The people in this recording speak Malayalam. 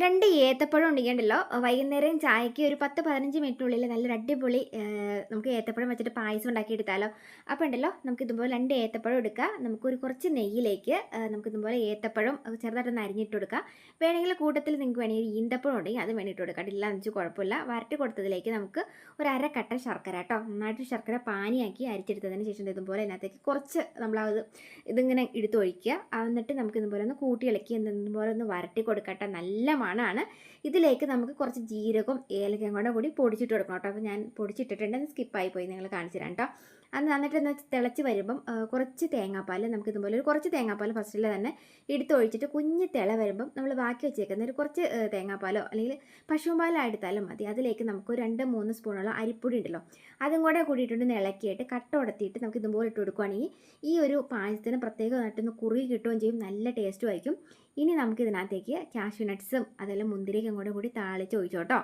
2 ഏത്തപ്പഴം ഉണ്ടെങ്കിലുണ്ടല്ലോ വൈകുന്നേരം ചായക്ക് ഒരു 10-15 മിനിറ്റിനുള്ളിൽ നല്ലൊരു അടിപൊളി നമുക്ക് ഏത്തപ്പഴം വെച്ചിട്ട് പായസം ഉണ്ടാക്കിയെടുത്താലോ. അപ്പോൾ ഉണ്ടല്ലോ നമുക്ക് ഇതുപോലെ 2 ഏത്തപ്പഴം എടുക്കുക. നമുക്കൊരു കുറച്ച് നെയ്യിലേക്ക് നമുക്ക് ഇതുപോലെ ഏത്തപ്പഴം ചെറുതായിട്ടൊന്ന് അരിഞ്ഞിട്ട് കൊടുക്കുക. വേണമെങ്കിൽ കൂട്ടത്തിൽ നിങ്ങൾക്ക് വേണമെങ്കിൽ ഈന്തപ്പഴം ഉണ്ടെങ്കിൽ അത് വേണ്ടിയിട്ട് കൊടുക്കാം. ഇല്ലാന്ന് വെച്ചാൽ കുഴപ്പമില്ല. വരട്ടി കൊടുത്തതിലേക്ക് നമുക്ക് ഒരു അരക്കട്ട ശർക്കര കേട്ടോ, നന്നായിട്ട് ശർക്കര പാനിയാക്കി അരിച്ചെടുത്തതിന് ശേഷം ഇതുപോലെ അതിനകത്തേക്ക് കുറച്ച് നമ്മളത് ഇതിങ്ങനെ എടുത്ത് ഒഴിക്കുക. എന്നിട്ട് നമുക്ക് ഇതുപോലെ ഒന്ന് കൂട്ടി ഇളക്കി ഇതുപോലെ ഒന്ന് വരട്ടി കൊടുക്കട്ടെ. നല്ല മണമാണ്. ഇതിലേക്ക് നമുക്ക് കുറച്ച് ജീരകവും ഏലക്കയും കൂടി പൊടിച്ചിട്ട് കൊടുക്കണം കേട്ടോ. അപ്പോൾ ഞാൻ പൊടിച്ചിട്ടിട്ടുണ്ട്, സ്കിപ്പായി പോയി, നിങ്ങൾ കാണിച്ചു തരാം കേട്ടോ. അത് നന്നിട്ട് ഒന്ന് തിളച്ച് വരുമ്പം കുറച്ച് തേങ്ങാപ്പാൽ നമുക്ക് ഇതുപോലെ ഒരു കുറച്ച് തേങ്ങാപ്പാൽ ഫസ്റ്റിൽ തന്നെ എടുത്തൊഴിച്ചിട്ട് കുഞ്ഞ് തിള വരുമ്പം നമ്മൾ ബാക്കി വെച്ചേക്കുന്ന ഒരു കുറച്ച് തേങ്ങാപ്പാലോ അല്ലെങ്കിൽ പശുവും പാലോ എടുത്താലും മതി. അതിലേക്ക് നമുക്ക് 2-3 സ്പൂണോളം അരിപ്പൊടി ഉണ്ടല്ലോ അതും കൂടെ കൂടിയിട്ടുണ്ട് ഇളക്കിയിട്ട് കട്ട ഉടത്തിയിട്ട് നമുക്ക് ഇതുപോലെ ഇട്ട് കൊടുക്കുകയാണെങ്കിൽ ഈ ഒരു പായസത്തിന് പ്രത്യേകമായിട്ടൊന്ന് കുറുകി കിട്ടുകയും ചെയ്യും, നല്ല ടേസ്റ്റും ആയിരിക്കും. ഇനി നമുക്ക് ഇതിനകത്തേക്ക് കാഷ്യൂ നട്ട്സും അതെല്ലാം മുന്തിരിക്കും കൂടി താളിച്ച് ഒഴിച്ചോട്ടോ.